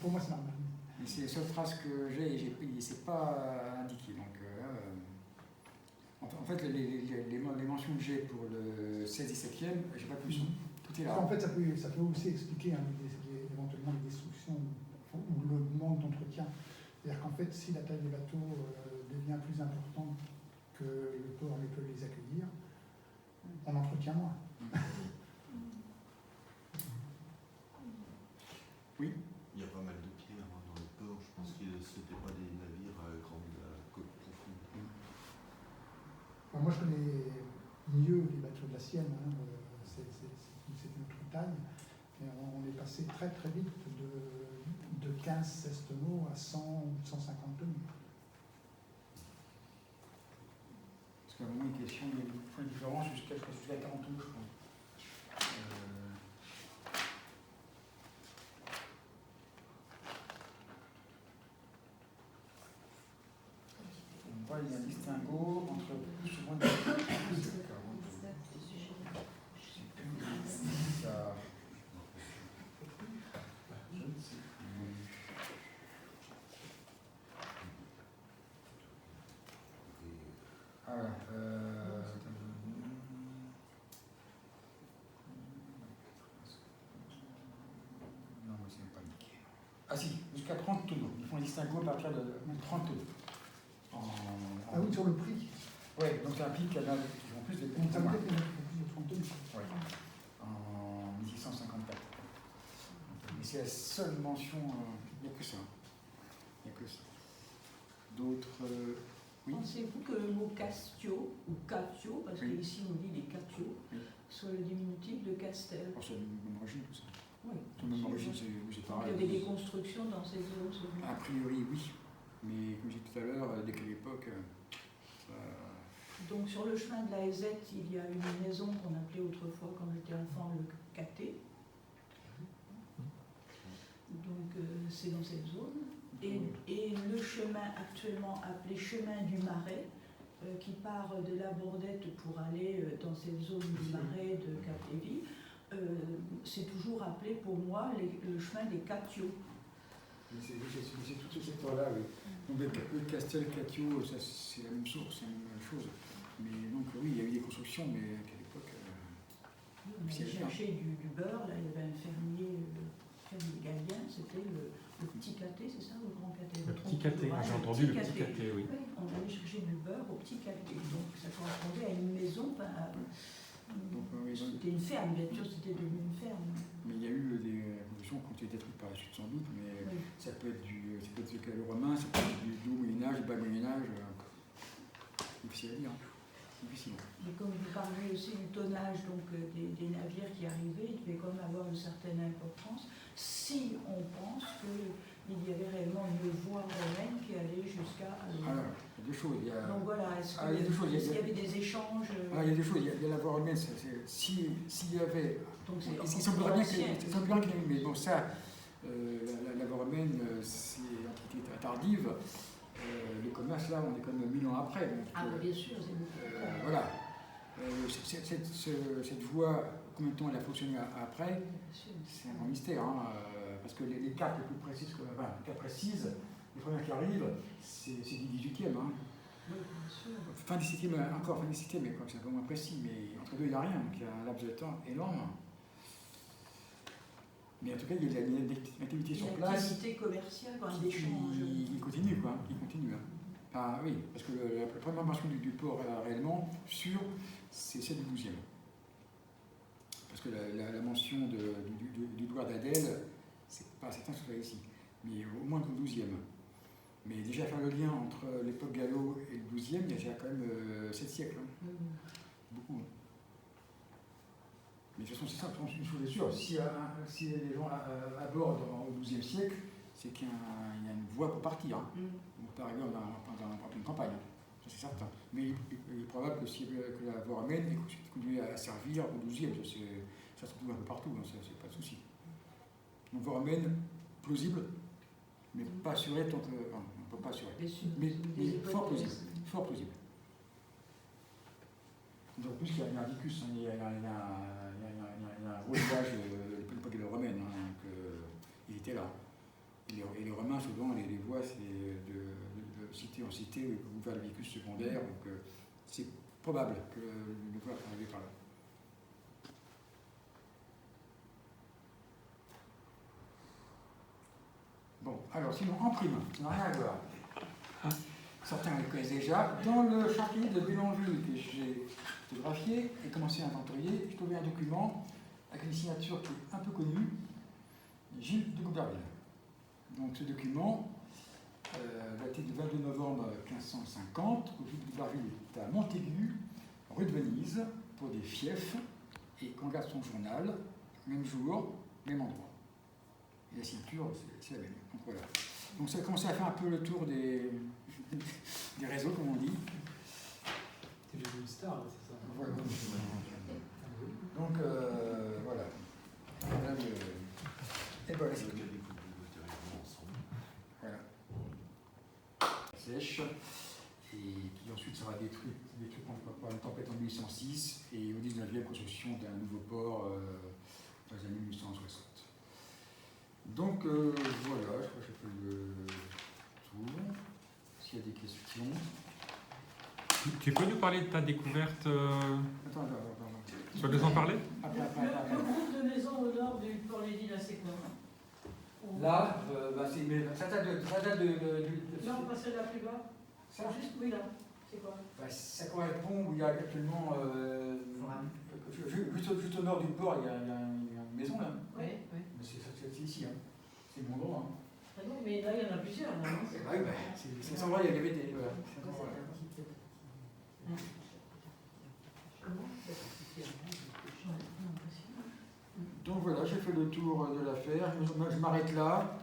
pour moi, c'est normal. Mais c'est les seules traces que j'ai, c'est pas indiqué. Donc, en fait, les mentions que j'ai pour le 16 et 7e, j'ai pas plus. Tout est là. En fait, ça peut aussi expliquer éventuellement les destructions ou le manque d'entretien. C'est-à-dire qu'en fait, si la taille des bateaux devient plus importante que le port ne peut les accueillir, on entretient moins. Oui. Il y a pas mal de pierres dans le port. Je pense que ce n'étaient pas des navires à grande côte profonde. Moi, je connais mieux les bateaux de la Sienne. C'est une autre taille. Mais on est passé très très vite de 15-16 tonneaux à 100 ou 150 tonneaux. Parce qu'à un moment, une question, il y a une différence jusqu'à 40 tonneaux, je pense. On voit, il y a un distinguo entre plus ou moins de... Non, moi, c'est pas indiqué. Ah si, jusqu'à 30 tonneaux. Ils font un distinguo à partir de 30 tonneaux. Ah oui, sur le prix. Oui, donc ça implique qu'il y en a qui font plus de Ça veut dire qu'il y en a qui font plus de 30 tonnes. Oui, en 1654. Mais c'est la seule mention, il n'y a que ça. Il n'y a que ça. D'autres... oui. Pensez-vous que le mot Castio, ou Catio, parce Oui. qu'ici on dit les Catio, Oui. soit le diminutif de Castel? C'est la même origine, tout ça. Oui. C'est la même origine, c'est Il y pareil. avait des constructions dans ces zones. A priori, oui. Mais comme j'ai dit tout à l'heure, dès qu'à l'époque, Donc sur le chemin de la Hésette, il y a une maison qu'on appelait autrefois, quand j'étais enfant, le Caté. Donc c'est dans cette zone. Et le chemin actuellement appelé chemin du Marais, qui part de la Bordette pour aller dans cette zone du Marais de Cap-Lévy, c'est toujours appelé pour moi le chemin des Catios. c'est tout ce secteur-là, oui. Donc le Castel, Catio, c'est la même source, c'est la même chose. Mais donc oui, il y a eu des constructions, mais à quelle époque On allait chercher du beurre, là il y avait un fermier gallien, c'était le petit caté, c'est ça, le grand caté? Le petit caté, j'ai entendu le petit caté, oui. Oui, on allait chercher du beurre au petit caté, donc ça correspondait à une maison, c'était une ferme, bien sûr, c'était devenu une ferme. Mais il y a eu des constructions qui ont été détruites par la suite sans doute, mais Oui. ça peut être du gallo-romain, ça peut être du haut Moyen-Âge, du bas Moyen-Âge. Difficile à dire. Difficile. Mais comme vous parliez aussi du tonnage donc, des navires qui arrivaient, il devait quand même avoir une certaine importance si on pense qu'il y avait réellement une voie romaine qui allait jusqu'à... Alors, il y a deux choses. Donc voilà, est-ce il y a deux choses. qu'il y avait des échanges Il y a deux choses. Il y a la voie romaine. S'il y avait... donc c'est Il semblerait bien qu'il y ait eu, mais bon, ça, la voie romaine, c'est l'entité tardive. Le commerce, là, on est quand même 1000 ans après. Donc, bien sûr, c'est beaucoup. Voilà. Cette voie, combien de temps elle a fonctionné après, c'est un grand mystère. Parce que les cartes les plus précises, les cartes précises, les premières qui arrivent, c'est du 18e. Oui, bien sûr. Fin 17e, encore fin 17e, mais c'est un peu moins précis. Mais entre deux, il n'y a rien. Donc il y a un laps de temps énorme. Mais en tout cas, il y a une activité sur place. Une activité commerciale, d'échange. Il continue, quoi. Il continue. Ah oui, parce que la première mention du port réellement sûr, c'est celle du 12e. Parce que la mention du doigt d'Adèle, c'est pas certain que ce soit ici, mais au moins le 12e. Mais déjà faire le lien entre l'époque gallo et le 12e, il y a déjà quand même 7 siècles. Beaucoup. Mais de toute façon, c'est simple, une chose est sûre, si les gens abordent au 12e siècle, c'est qu'il y a une voie pour partir. On peut arriver dans une campagne, ça c'est certain. Mais il est probable que la voie romaine ait continué à servir au 12e, ça se trouve un peu partout, ça c'est pas de souci. Donc voie romaine plausible, mais pas assurée tant que. Enfin, on ne peut pas assurer. Mais fort plausible. Fort plausible. Donc, en plus, il y a un vicus, hein, il y a un gros village de l'époque romaine, hein, donc il était là. Et les Romains, souvent, les voies, c'est de cité en cité ou vers le vicus secondaire, donc c'est probable que le voie soit arrivé par là. Bon, alors sinon, en prime, ça n'a rien à voir. Certains le connaissent déjà. Dans le chantier de Bélanville que j'ai photographié et commencé à inventorier, j'ai trouvé un document avec une signature qui est un peu connue, Gilles de Gouberville. Donc ce document, daté du 22 novembre 1550, où Gilles de Gouberville est à Montaigu, rue de Venise, pour des fiefs, et qu'on regarde son journal, même jour, même endroit. Et la signature, c'est la même. Donc voilà. Donc ça a commencé à faire un peu le tour des réseaux, comme on dit. C'est devenu une star, là, c'est ça. Voilà. Donc voilà. Voilà le... Et voilà, c'est tout. Voilà. Sèche, et qui ensuite sera détruite par une tempête en 1806, et au 19e, construction d'un nouveau port dans les années 1860. Donc voilà, je crois que j'ai fait le tour. S'il y a des questions. Tu peux nous parler de ta découverte Attends. Tu vas nous en parler? Le groupe de maisons au nord du Port-Lévis, là, c'est quoi? Là, ça date de Là, on passe là plus bas. ça, Juste, oui, là. C'est quoi? ça correspond où il y a actuellement, juste au nord du port, il y a une maison là. Oui, oui. Mais c'est ici, hein. C'est mon endroit. Hein. Ah non, mais là, il y en a plusieurs. Là, non? Oui, c'est cet endroit, il y avait des. Voilà. Comment? Donc voilà, j'ai fait le tour de l'affaire. Je m'arrête là.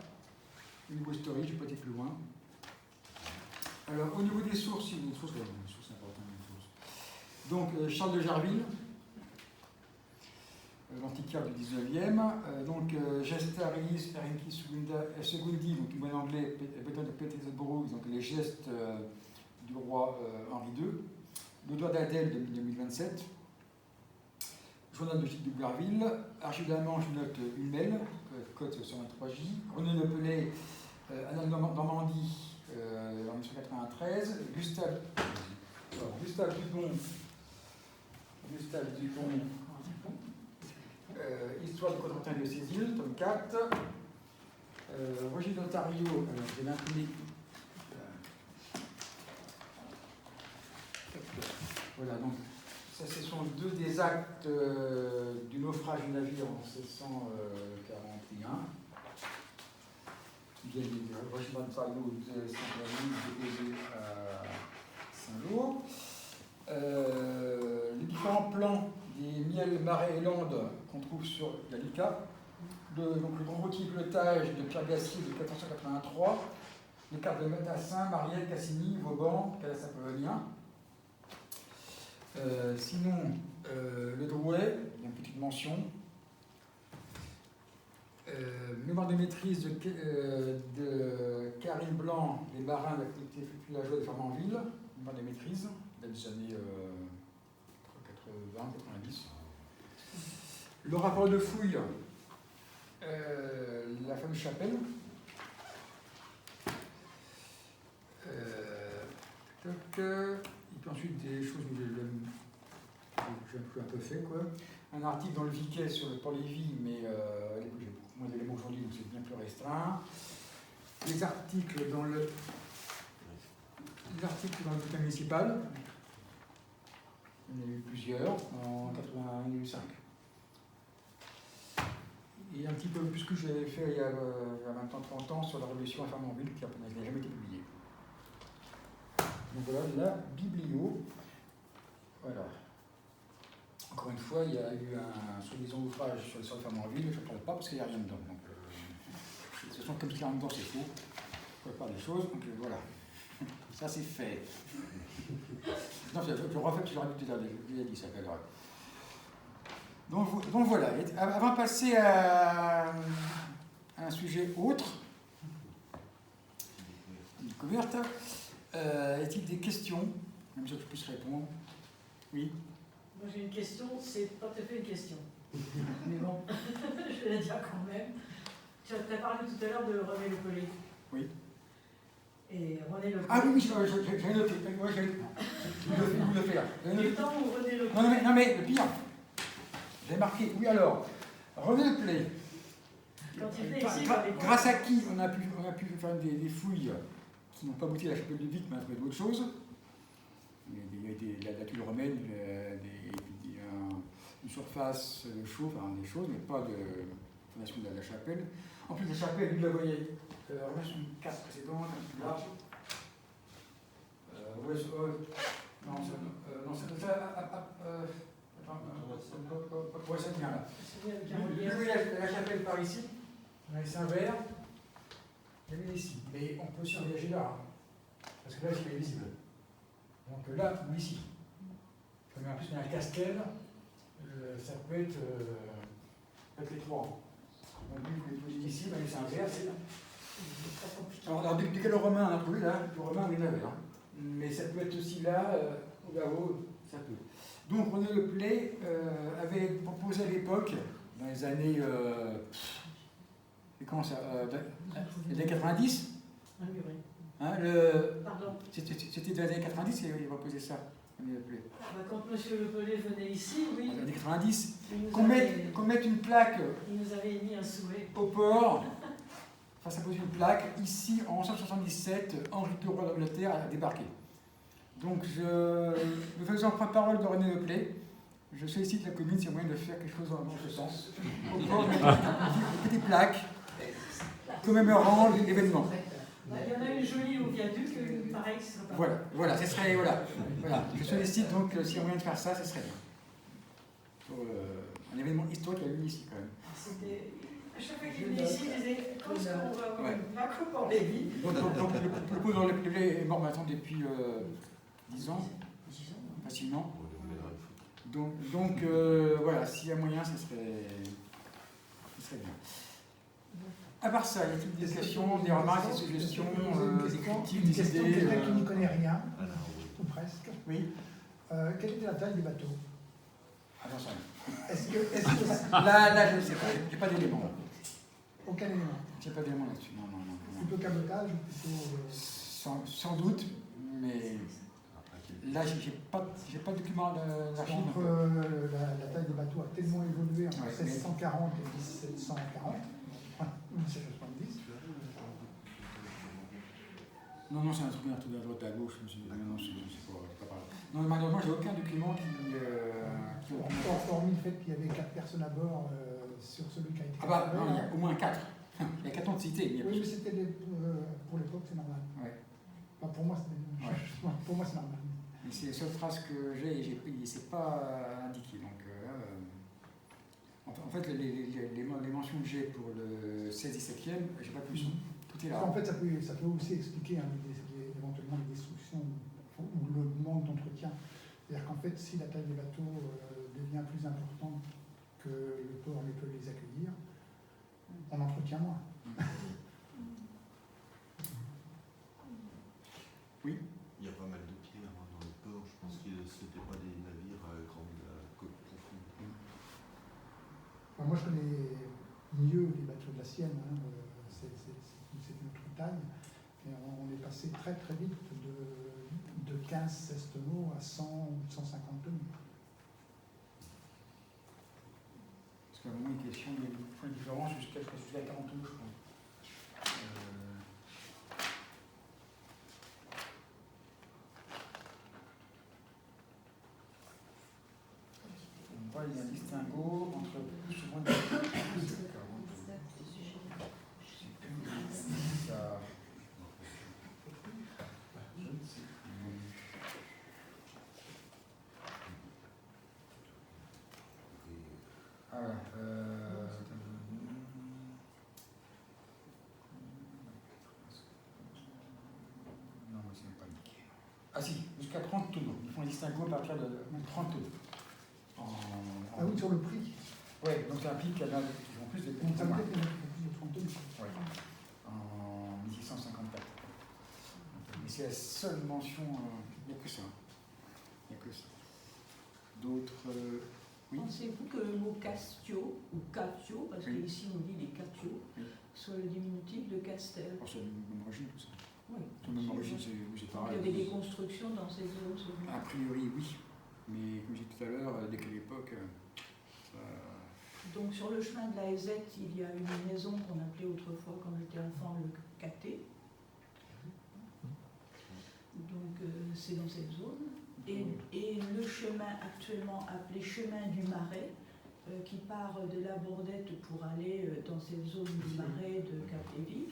Au niveau historique, je ne vais pas aller plus loin. Alors, au niveau des sources, il y a une source importante. Donc, Charles de Jarville, l'antiquaire du 19e. Donc, Gestaris Erinci Segundi, donc en anglais, Bethon de Petersburg, donc les gestes du roi Henri II. Le doigt d'Adèle de 2027. Journal de Gilles de Gouberville, Argile-Amand, je note Humel, code 123J, René Lepelay, Annales Normandie, en 1993, Gustave Dupont, Histoire du Cotentin de Cécile, tome 4, Roger d'Ontario, j'ai l'imprimé. Voilà, donc. Ça, ce sont deux des actes du naufrage du navire en 1641. Qui viennent du régiment de Saint-Lô de Saint-Denis, déposé à Saint-Lô. Les différents plans des miels, marais et landes qu'on trouve sur la Lica. Donc le grand outil de pilotage de Pierre Gassier de 1483. Les cartes de Matassin, Marielle, Cassini, Vauban, Calas-Apollonien. Sinon, le Drouet, il y a une petite mention. Mémoire de maîtrise de Karine Blanc, les marins de l'activité villageoise de Fernandville. Mémoire de maîtrise, date des années 80-90. Le rapport de fouille, la fameuse chapelle. Et puis ensuite des choses que j'ai un peu fait, quoi. Un article dans le Viquet sur le Port-Lévis, mais j'ai beaucoup moins d'éléments aujourd'hui, donc c'est bien plus restreint. Des articles dans le bulletin municipal. Il y en a eu plusieurs, en 85. Et un petit peu plus que j'avais fait il y a 20 ans, 30 ans sur la Révolution à Fernandville, qui n'a jamais été publiée. Donc voilà, la biblio. Voilà. Encore une fois, il y a eu un soi-disant ouvrage sur l'histoire de Fernandville, je ne parle pas parce qu'il n'y a rien dedans. Donc, de toute façon, comme ce qu'il y a dedans, c'est faux. Je ne parle pas des choses, donc voilà. Ça, c'est fait. Non, je refais parce que j'aurais dû déjà dit ça. Donc voilà. Avant de passer à un sujet autre, une découverte. Est-il des questions? Même si je puisse répondre. Oui. Moi j'ai une question, c'est pas tout à fait une question. Mais bon, je vais la dire quand même. Tu as parlé tout à l'heure de René Le Pelé. Oui. Et René Le Pelé. Ah oui, j'ai noté. Moi, j'ai le faire. Du temps où René Le Pelé. Non, mais le pire. J'ai marqué. Oui, alors. René Le Pelé. Quand il venait ici, il avait quoi? Grâce à qui on a pu faire des fouilles qui n'ont pas abouti à la chapelle de Vic, mais à trouver d'autres choses. Il y a la tuile romaine, une surface de chauffe, enfin, des choses, mais pas de fondation de la chapelle. En plus, la chapelle, vous la voyez, on est sur une case précédente, un peu plus large. Ça tient là. Vous voyez la chapelle par ici, on a les Saint-Vert, il y avait ici. Mais on peut aussi envisager là, parce que là, c'est visible. Donc là ou ici. Comme en plus, on a un castel, ça peut être les trois. Donc, vous pouvez ici, mais les Saint-Vert, c'est là. Alors, du quel romain on a trouvé là? Du romain, on en avait. Mais ça peut être aussi là, ou là-haut, ça peut. Donc René Le Pelé avait proposé à l'époque, dans les années. Comment ça les années 90 hein, Pardon. C'était dans les années 90 qu'il avait proposé ça, René Le Pelé. Quand M. Le Pelé venait ici, oui. Dans les années 90, Il qu'on mette une plaque nous avait émis un souhait. au port. Enfin, ça pose une plaque. Ici, en 1977, Henri II, roi d'Angleterre, a débarqué. Donc, me faisant prendre-parole de René Le Pelé, je sollicite la commune s'il y a moyen de faire quelque chose dans ce sens. Au port, une petite plaque commémorant l'événement. Il y en a une jolie au viaduc, pareil, ce serait pas mal. Voilà, ce serait. Voilà. Je sollicite donc, s'il y a moyen de faire ça, ce serait bien. Pour un événement historique à eu ici, quand même. C'était. À chaque fois qu'il venait ici, il disait quand est-ce qu'on va avoir une coupe en Lévis. Donc, le pauvre Le Pelé est mort maintenant depuis 10 ans, facilement. Donc voilà, s'il y a moyen, ce serait bien. À part ça, il y a des questions, des remarques, des suggestions, des critiques, des question idées. quelqu'un qui n'y connaît rien, ou presque. Oui. Quelle était la taille des bateaux? Attention. Est-ce que Là, je ne sais pas, j'ai pas d'éléments. aucun élément? J'ai pas d'éléments là-dessus, non. Plutôt cabotage ou plutôt... Sans doute, mais là, j'ai pas de document d'archives. Entre la taille des bateaux a tellement évolué entre 1640 et 1740, 1770. Non, c'est un truc à droite à gauche. Non, c'est pas par là. Non, malheureusement, j'ai aucun document qui Hormis le fait qu'il y avait 4 personnes à bord sur celui qui a été... Ah bah, non, il y a au moins 4. Il y a 4 entités. Oui, mais c'était pour l'époque, c'est normal. Ouais. Enfin, pour moi, c'est normal. Mais c'est les seules traces que j'ai, c'est pas indiqué. Donc, en fait, les mentions que j'ai pour le 16 et 7e, j'ai pas plus. Tout est là. En fait, ça peut aussi expliquer éventuellement les destructions ou le manque d'entretien. C'est-à-dire qu'en fait, si la taille des bateaux devient plus importante que le port ne peut les accueillir, on entretient moins. Oui. Il y a pas mal de pierres dans le port. Je pense que ce n'étaient pas des navires à grande côte profonde. Moi, je connais mieux les bateaux de la Sienne. C'est une autre taille. Et on est passé très très vite de 15-16 tonneaux à 100 ou 150 tonneaux. Parce qu'à un moment, une question, il y a une différence jusqu'à 40 tonneaux, je crois. Il y a un distinguo entre plus ou moins de... Non, c'est pas indiqué. Ah si, jusqu'à 30 tonneaux. Ils font un distinguo à partir de 30 tonneaux. Ah oui, sur le prix. Oui, donc ça implique qu'il y en a qui font plus de Donc ça veut dire qu'il y en a qui font plus de 30 tonnes. c'est la seule mention, il n'y a que ça. Il n'y a que ça. D'autres. Oui. Pensez-vous que le mot Castio, ou Catio, parce Oui. qu'ici on dit les Catio, Oui. soit le diminutif de Castel? Oh, c'est la même origine, tout ça. Oui. C'est la même origine, c'est Il y pareil. avait des constructions dans ces zones. A priori, oui. Mais comme je disais tout à l'heure, dès qu'à l'époque, ça. Donc sur le chemin de la Hésette, il y a une maison qu'on appelait autrefois, quand j'étais enfant, le Caté. Donc c'est dans cette zone. Et le chemin actuellement appelé chemin du Marais, qui part de la Bordette pour aller dans cette zone du Marais de Cap-Lévy,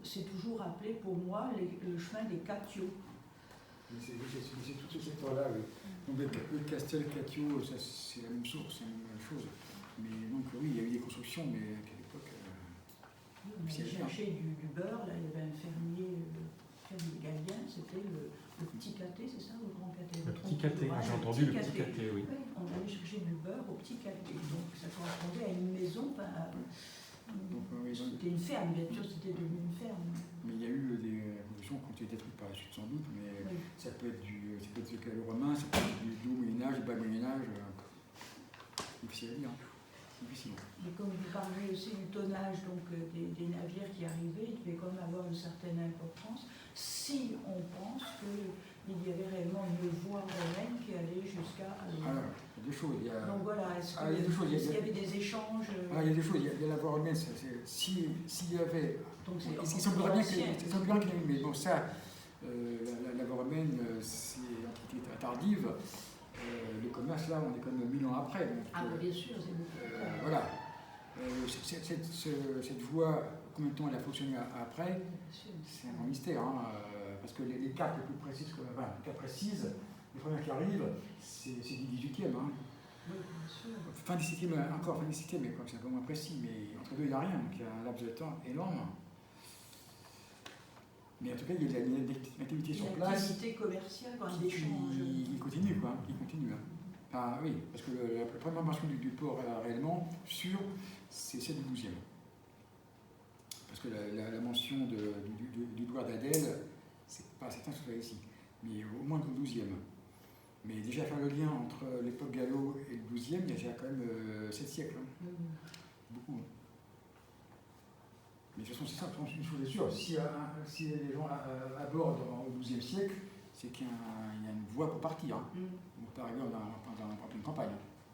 c'est toujours appelé pour moi le chemin des Catio. C'est tout ce secteur-là, oui. Donc le Castel, Catio, ça, c'est la même source, c'est la même chose. Mais donc oui, il y a eu des constructions, mais à l'époque. On allait chercher du beurre, là il y avait un fermier gallien, c'était le petit Caté, c'est ça, ou le grand Caté? Le petit Caté, Ouais, j'ai entendu le petit Caté, oui. Oui, on allait chercher du beurre au petit Caté, donc ça correspondait à une maison, c'était une ferme, bien sûr, c'était devenu une ferme. Mais il y a eu des constructions qui ont été détruites par la suite sans doute, mais Oui. ça peut être du gallo-romain, ça peut être du haut Moyen-Âge, du bas Moyen-Âge. Difficile à dire. Difficile. Mais comme vous parliez aussi du tonnage donc, des navires qui arrivaient, il devait quand même avoir une certaine importance si on pense qu'il y avait réellement une voie romaine qui allait jusqu'à Alloy. Alors, il y a deux choses. Donc voilà, est-ce il y a deux choses. qu'il y avait des échanges Il y a deux choses. Il y a la voie romaine. S'il y avait. donc c'est Il semblerait bien qu'il y ait. Mais bon, ça, la voie romaine, c'est l'Antiquité tardive. Le commerce, là, on est quand même 1000 ans après. Donc, bien sûr, c'est beaucoup. voilà. Cette voie, combien de temps elle a fonctionné après, c'est un grand mystère. Hein, parce que les cartes les plus précises, les cartes précises, les premières qui arrivent, c'est du 18e. Hein. Oui, bien sûr. Fin 17e, encore fin 17e, mais c'est un peu moins précis. Mais entre deux, il n'y a rien. Donc il y a un laps de temps énorme. Mais en tout cas, il y a de l'activité sur place. L'activité commerciale, d'échange. Qui continue, quoi. Qui continue. Hein. Enfin, oui, parce que la première mention du port réellement sûr, c'est celle du 12e. Parce que la mention du doigt d'Adèle, c'est pas certain que ce soit ici, mais au moins le 12e. Mais déjà faire le lien entre l'époque gallo et le 12e, il y a déjà quand même 7 siècles. Hein. Beaucoup. Hein. Mais de toute façon, c'est ça, une chose est sûre, si les gens abordent au 12e siècle, c'est qu'il y a une voie pour partir. Hein. On peut arriver dans une campagne,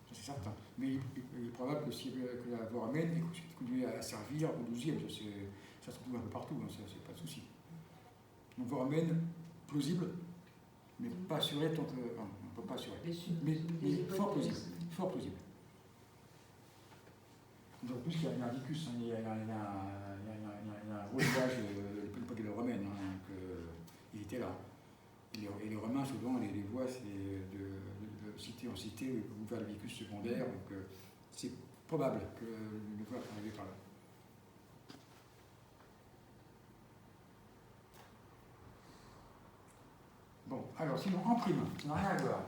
ça c'est certain. Mais il est probable que la voie romaine ait continué à servir au 12e, ça se trouve un peu partout, hein, ça c'est pas de souci. Donc voie romaine plausible, mais pas assurée tant que. Enfin, on ne peut pas assurer. Mais fort plausible. Fort plausible. D'autant plus qu'il y a un vicus, hein, il y a un gros village de l'époque romaine, hein, donc, il était là. Et les Romains, souvent, les voies, c'est de cité en cité ou vers le vicus secondaire, donc c'est probable que le voie soit arrivé par là. Bon, alors sinon, en prime, ça n'a rien à voir.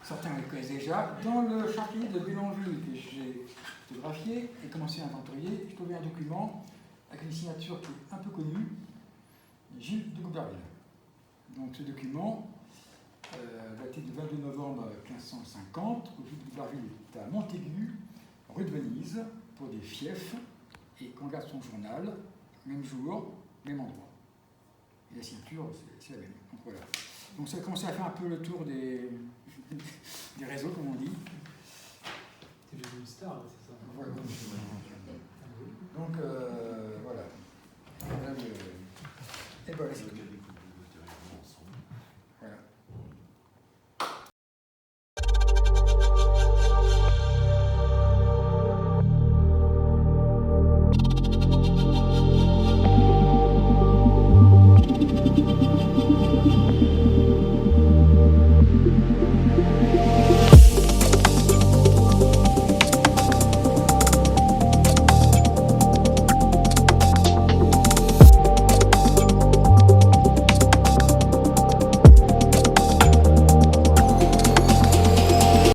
Certains le connaissent déjà. Dans le chantier de Bélanville que j'ai photographié et commencé à inventorier, j'ai trouvé un document avec une signature qui est un peu connue, Gilles de Gouberville. Donc ce document, daté du 22 novembre 1550, où Gilles de Gouberville est à Montaigu, rue de Venise, pour des fiefs, et qu'on regarde son journal, même jour, même endroit. Et la signature, c'est la même. Donc voilà. Donc ça a commencé à faire un peu le tour des réseaux, comme on dit. C'est devenu une star, c'est ça. Voilà. Donc voilà. Et voilà,